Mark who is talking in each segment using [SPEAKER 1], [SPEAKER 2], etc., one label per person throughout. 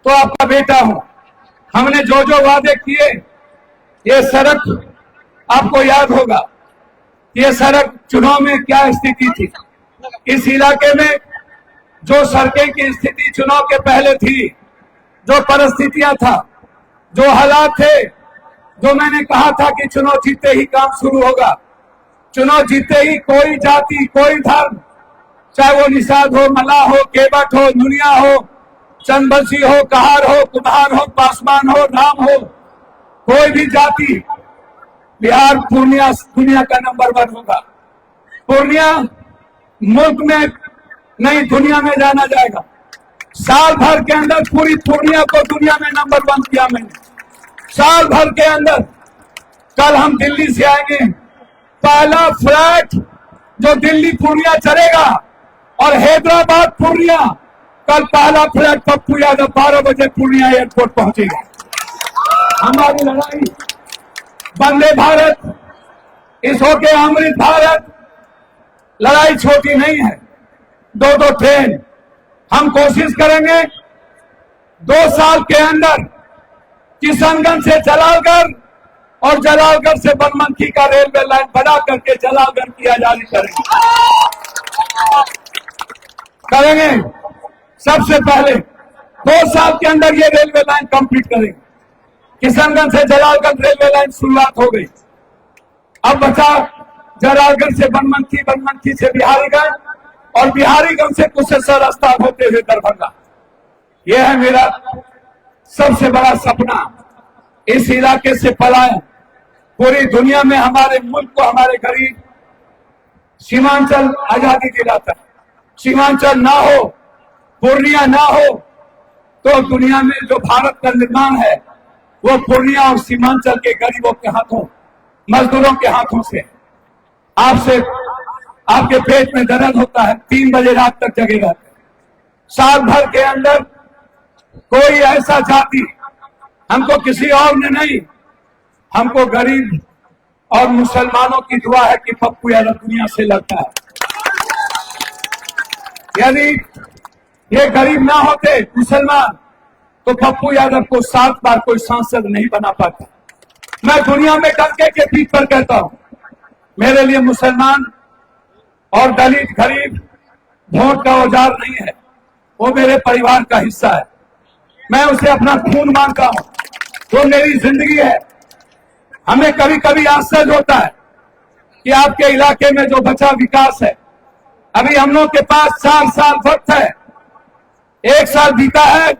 [SPEAKER 1] तो आपका बेटा हूं। हमने जो जो वादे किए, ये सड़क आपको याद होगा, ये सड़क चुनाव में क्या स्थिति थी। इस इलाके में जो सड़कें की स्थिति चुनाव के पहले थी, जो परिस्थितियां था, जो हालात थे, जो मैंने कहा था कि चुनाव जीते ही काम शुरू होगा, चुनाव जीते ही कोई जाति, कोई धर्म, चाहे वो निषाद हो, मल्लाह हो, केवट हो, नुनिया हो, चंदबंशी हो, कहार हो, कुम्हार हो, पासवान हो, राम हो, कोई भी जाति, बिहार पूर्णिया दुनिया का नंबर 1 होगा। पूर्णिया मुल्क में नहीं, दुनिया में जाना जाएगा। साल भर के अंदर पूरी पूर्णिया को दुनिया में नंबर 1 किया मैंने। साल भर के अंदर कल हम दिल्ली से आएंगे, पहला फ्लाइट जो दिल्ली पूर्णिया चलेगा, और हैदराबाद पूर्णिया, कल पहला फ्लाइट पप्पू यादव 12 बजे पूर्णिया एयरपोर्ट पहुंचेगा। हमारी लड़ाई वंदे भारत, इस होके अमृत भारत, लड़ाई छोटी नहीं है। 2-2 ट्रेन हम कोशिश करेंगे 2 साल के अंदर किशनगंज से जलालगढ़ और जलालगढ़ से बनमनखी का रेलवे लाइन बना करके जलालगढ़ की आजादी करेंगे। सबसे पहले 2 साल के अंदर ये रेलवे लाइन कंप्लीट करेंगे। किशनगंज से जलालगढ़ रेलवे लाइन शुरुआत हो गई, अब बचा जलालगढ़ से बनमनखी, बनमनखी से बिहारीगंज, और बिहारीगंज से कुशेश्वर रास्ता होते हुए दरभंगा। यह है मेरा सबसे बड़ा सपना। इस इलाके से पलायन, पूरी दुनिया में हमारे मुल्क को, हमारे गरीब सीमांचल आजादी दिलाता है। सीमांचल ना हो, पूर्णिया ना हो, तो दुनिया में जो भारत का निर्माण है वो पूर्णिया और सीमांचल के गरीबों के हाथों, मजदूरों के हाथों से। आपसे आपके पेट में दर्द होता है, 3 बजे रात तक जगे रहते हैं। साल भर के अंदर कोई ऐसा जाति, हमको किसी और ने नहीं, हमको गरीब और मुसलमानों की दुआ है कि पप्पू यादव दुनिया से लड़ता है। यदि ये गरीब ना होते मुसलमान, तो पप्पू यादव को 7 बार कोई सांसद नहीं बना पाता। मैं दुनिया में डंके के पीठ पर कहता हूं, मेरे लिए मुसलमान और दलित गरीब वोट का औजार नहीं है, वो मेरे परिवार का हिस्सा है। मैं उसे अपना खून मानता हूं, वो मेरी जिंदगी है। हमें कभी कभी आश्चर्य होता है कि आपके इलाके में जो बचा विकास है, अभी हम लोग के पास 4 साल वक्त है। 1 साल बीता है,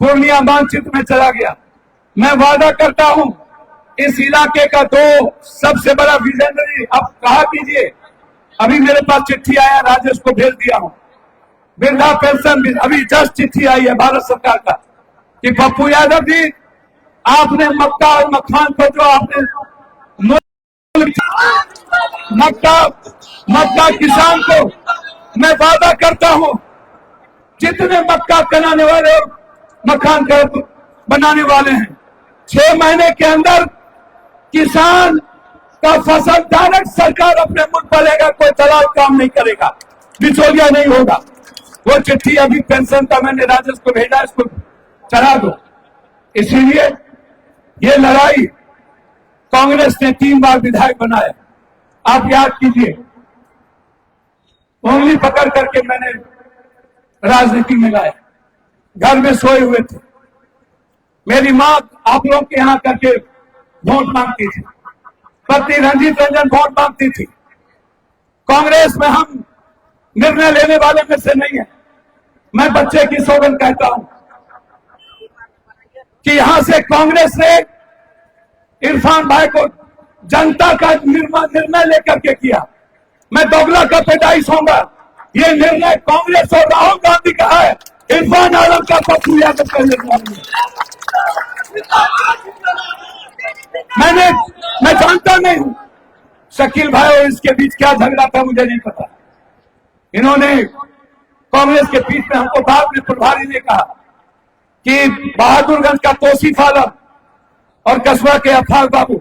[SPEAKER 1] पूर्णिया मानचित्र में चला गया। मैं वादा करता हूं, इस इलाके का 2 सबसे बड़ा विजनरी, अब कहा कीजिए, अभी मेरे पास चिट्ठी आया, राजेश को भेज दिया हूं, वृद्धा पेंशन अभी जस्ट चिट्ठी आई है भारत सरकार का कि पप्पू यादव जी, आपने मक्का और मखान पर जो आपने मक्का किसान को, मैं वादा करता हूं, जितने मक्का बनाने वाले, मखान का बनाने वाले हैं, 6 महीने के अंदर किसान का फसल डायरेक्ट सरकार अपने मुल्क पर लेगा। कोई दलाल काम नहीं करेगा, बिचौलिया नहीं होगा। वो चिट्ठी अभी पेंशन का मैंने राजेश को भेजा, इसको चढ़ा दो। इसीलिए ये लड़ाई कांग्रेस ने 3 बार विधायक बनाया। आप याद कीजिए, उंगली पकड़ करके मैंने राजनीति में लाया। घर में सोए हुए थे, मेरी मां आप लोग के यहां करके वोट मांगती थी, पत्नी रंजीत रंजन वोट मांगती थी। कांग्रेस में हम निर्णय लेने वाले में से नहीं है। मैं बच्चे की सौगंध कहता हूं कि यहां से कांग्रेस ने इरफान भाई को जनता का निर्णय लेकर के किया। मैं दोगला का पैदाइश होगा, ये निर्णय कांग्रेस और राहुल गांधी का है, इरफान आलम का पप्पू यादव का निर्णय। मैं जानता नहीं हूं शकील भाई और इसके बीच क्या झगड़ा था, मुझे नहीं पता। इन्होंने कांग्रेस के पीठ में हमको बाद में प्रभारी ने कहा कि बहादुरगंज का तौसीफ आलम और कस्बा के अफाक बाबू,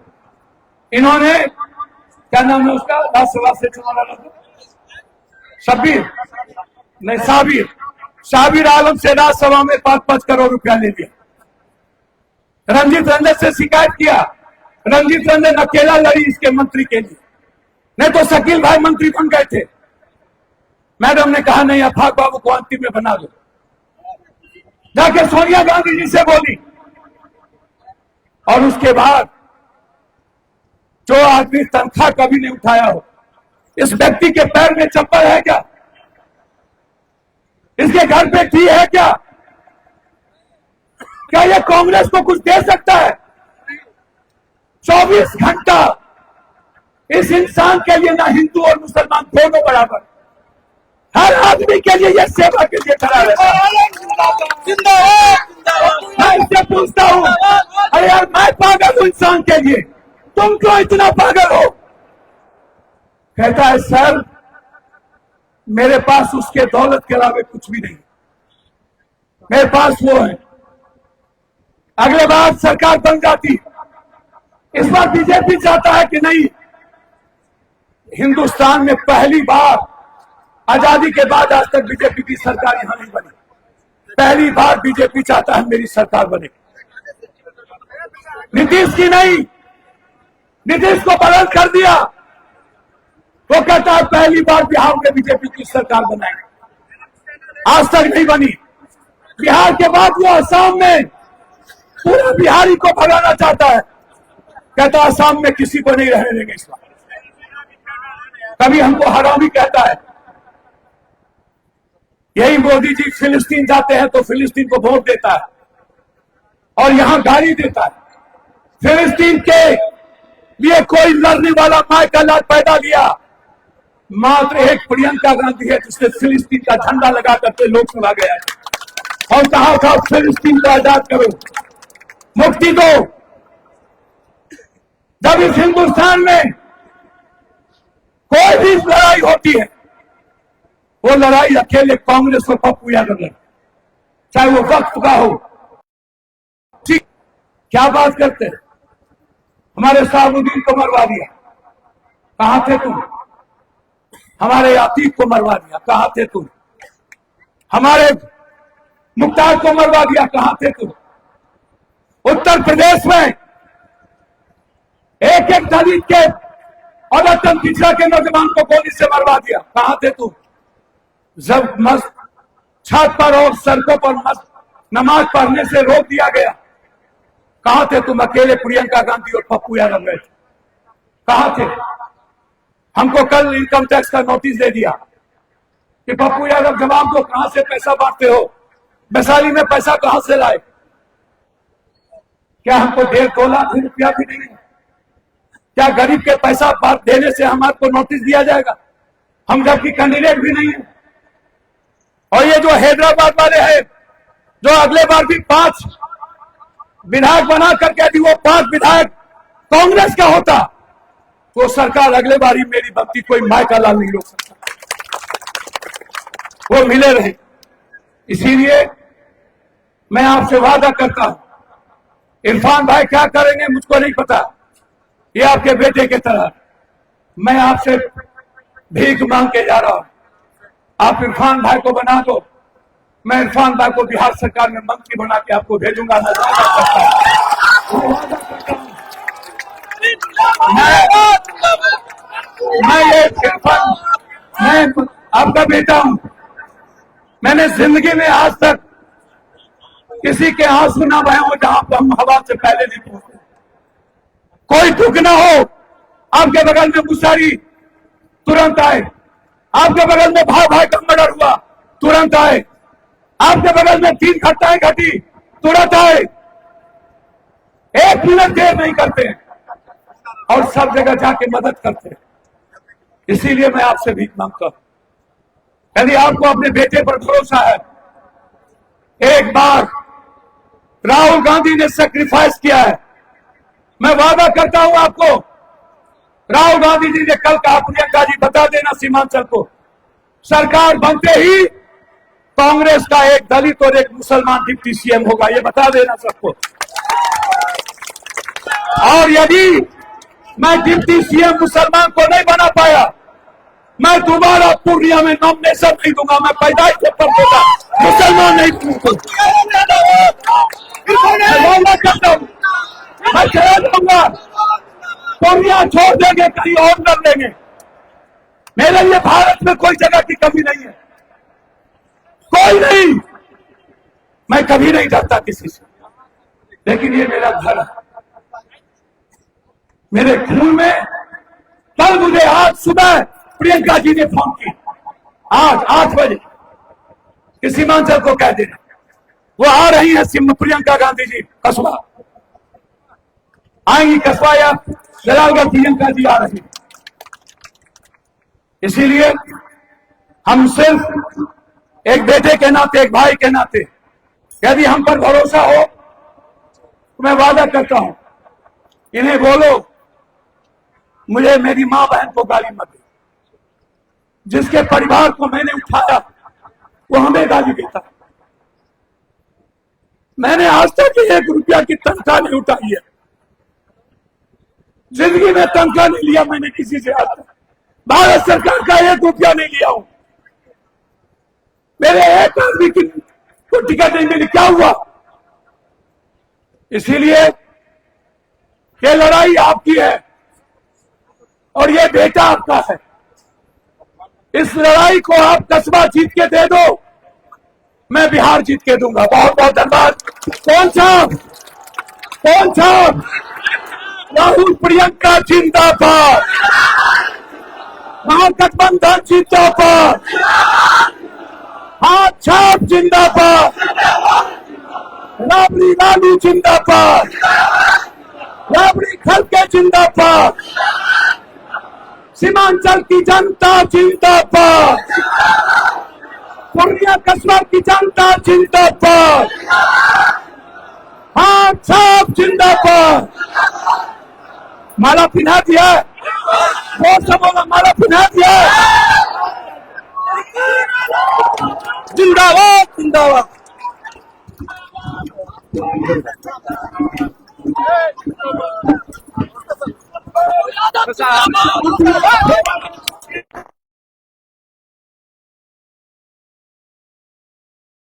[SPEAKER 1] इन्होंने क्या नाम है उसका, राज्यसभा से चुना लड़ा, शब्बीर नहीं, शाबिर आलम से राज्यसभा में 5-5 करोड़ रुपया ले लिया। रंजीत रंजन से शिकायत किया, रंजीत रंजन अकेला लड़ी इसके मंत्री के लिए, नहीं तो शकील भाई मंत्री बन गए थे। मैडम ने कहा नहीं, अफाक बाबू को अंतिम में बना दो। जाके सोनिया गांधी जी से बोली। और उसके बाद जो आदमी तनख्वाह कभी नहीं उठाया हो, इस व्यक्ति के पैर में चप्पल है क्या? इसके घर पे की है क्या? क्या ये कांग्रेस को कुछ दे सकता है? 24 घंटा इस इंसान के लिए, ना हिंदू और मुसलमान दोनों बराबर, हर आदमी के लिए ये सेवा के लिए खड़ा रहता है। मैं इससे पूछता हूं, अरे यार मैं पागल हूं इंसान के लिए, तुम क्यों इतना पागल हो? कहता है सर मेरे पास उसके दौलत के अलावा कुछ भी नहीं, मेरे पास वो है। अगले बार सरकार बन जाती, इस बार बीजेपी चाहता है कि नहीं, हिंदुस्तान में पहली बार आजादी के बाद आज तक बीजेपी की सरकार यहां नहीं बनी, पहली बार बीजेपी चाहता है मेरी सरकार बने। नीतीश की नहीं, नीतीश को बदल कर दिया, वो कहता है पहली बार बिहार में बीजेपी की सरकार बनाएंगे, आज तक नहीं बनी। बिहार के बाद वो असम में पूरा बिहारी को भगाना चाहता है, कहता है असम में किसी को नहीं रहने देंगे इस बार। कभी हमको हरामी कहता है। यही मोदी जी फिलिस्तीन जाते हैं तो फिलिस्तीन को वोट देता है और यहां गाली देता है। फिलिस्तीन के लिए कोई लड़ने वाला मां का लाल पैदा लिया, मात्र एक प्रियंका गांधी है जिसने फिलिस्तीन का झंडा लगा करके लोकसभा गया और कहा था फिलिस्तीन को आजाद करो, मुक्ति दो। जब इस हिंदुस्तान में कोई भी लड़ाई होती है, वो लड़ाई अकेले कांग्रेस और पप्पू यादव लड़े, चाहे वो वक्त का हो। ठीक क्या बात करते हैं? हमारे साहबुद्दीन को मरवा दिया, कहां थे तुम? हमारे आतिक को मरवा दिया, कहां थे तुम? हमारे मुख्तार को मरवा दिया, कहां थे तुम? उत्तर प्रदेश में एक एक दलित के और अत्यंत पिछड़ा के नौजवान को गोली से मरवा दिया, कहां थे तुम? जब छत पर और सड़कों पर नमाज पढ़ने से रोक दिया गया, कहां थे तुम? अकेले प्रियंका गांधी और पप्पू यादव गए थे, कहां थे? हमको कल इनकम टैक्स का नोटिस दे दिया कि पप्पू यादव जवाब दो, कहां से पैसा बांटते हो, वैशाली में पैसा कहां से लाए? क्या हमको 1.5-2 लाख रुपया भी नहीं है? क्या गरीब के पैसा बांट देने से हमारे नोटिस दिया जाएगा? हम जबकि कैंडिडेट भी नहीं है। और ये जो हैदराबाद वाले हैं, जो अगले बार भी 5 विधायक बना करके यदि वो 5 विधायक कांग्रेस का होता तो सरकार अगले बार ही मेरी बनती, कोई माय का लाल नहीं रोक सकता, वो मिले रहे। इसीलिए मैं आपसे वादा करता हूं, इरफान भाई क्या करेंगे मुझको नहीं पता, ये आपके बेटे की तरह, मैं आपसे भीख मांग के जा रहा हूं, आप इरफान भाई को बना दो, मैं इरफान भाई को बिहार सरकार में मंत्री बना के आपको भेजूंगा। मैं ये इरफान, मैं आपका बेटा हूं, मैंने जिंदगी में आज तक किसी के आंसू ना बहे हो जहां पर हम हवा से पहले नहीं पहुंचे। कोई दुख ना हो, आपके बगल में मुसारी तुरंत आए, आपके बगल में भाई भाई का मर्डर हुआ तुरंत आए, आपके बगल में 3 घटनाएं घटी तुरंत आए, 1 मिनट देर नहीं करते और सब जगह जाके मदद करते हैं। इसीलिए मैं आपसे भीख मांगता हूं, यदि आपको अपने बेटे पर भरोसा है, एक बार राहुल गांधी ने सैक्रिफाइस किया है, मैं वादा करता हूं आपको, राहुल गांधी जी ने कल कहा प्रियंका जी बता देना सीमांचल को, सरकार बनते ही कांग्रेस का एक दलित और एक मुसलमान डिप्टी सीएम होगा, ये बता देना सबको। और यदि मैं डिप्टी सीएम मुसलमान को नहीं बना पाया मैं दोबारा पूर्णिया में नॉमिनेशन नहीं दूंगा। मैं पैदाइश से पर्दा मुसलमान नहीं करता हूँ। मैं चला जाऊंगा, पूर्णिया छोड़ देंगे, कहीं और कर लेंगे। मेरे लिए भारत में कोई जगह की कमी नहीं है, कोई नहीं। मैं कभी नहीं डरता किसी से, लेकिन ये मेरा घर है, मेरे खून में। कल मुझे आज सुबह प्रियंका जी ने फोन की, आज 8 बजे कि सीमांचल को कह देना वो आ रही है, प्रियंका गांधी जी कस्बा आएंगी, कस्बा या जलालगढ़ प्रियंका जी आ रही है। इसीलिए हम सिर्फ एक बेटे के नाते, एक भाई के नाते, यदि हम पर भरोसा हो तो मैं वादा करता हूं, इन्हें बोलो मुझे मेरी मां बहन को गाली मत दे। जिसके परिवार को मैंने उठाया वो हमें गाली देता। मैंने आज तक 1 रुपया की तनख्वाह नहीं उठाई है, जिंदगी में तनख्वाह नहीं लिया मैंने किसी से आज तक। भारत सरकार का 1 रुपया नहीं लिया हूं। मेरे एक आदमी की को टिकट नहीं मिली, क्या हुआ? इसीलिए ये लड़ाई आपकी है और ये बेटा आपका है। इस लड़ाई को आप कस्बा जीत के दे दो, मैं बिहार जीत के दूंगा। बहुत बहुत धन्यवाद। कौन साहब? राहुल प्रियंका जिंदाबाद, महागठबंधन जिंदाबाद, हाथ छाप जिंदाबाद, राबड़ी लालू जिंदाबाद, राबड़ी खलके जिंदाबाद, सीमांचल की जनता जिंदाबाद, पूर्णिया कस्बा की जनता जिंदाबाद, हाथ छाप जिंदाबाद। माला पिन्हा दिया, जोर से बोला, माला पिन्हा दिया। जिंदाबाद जिंदाबाद।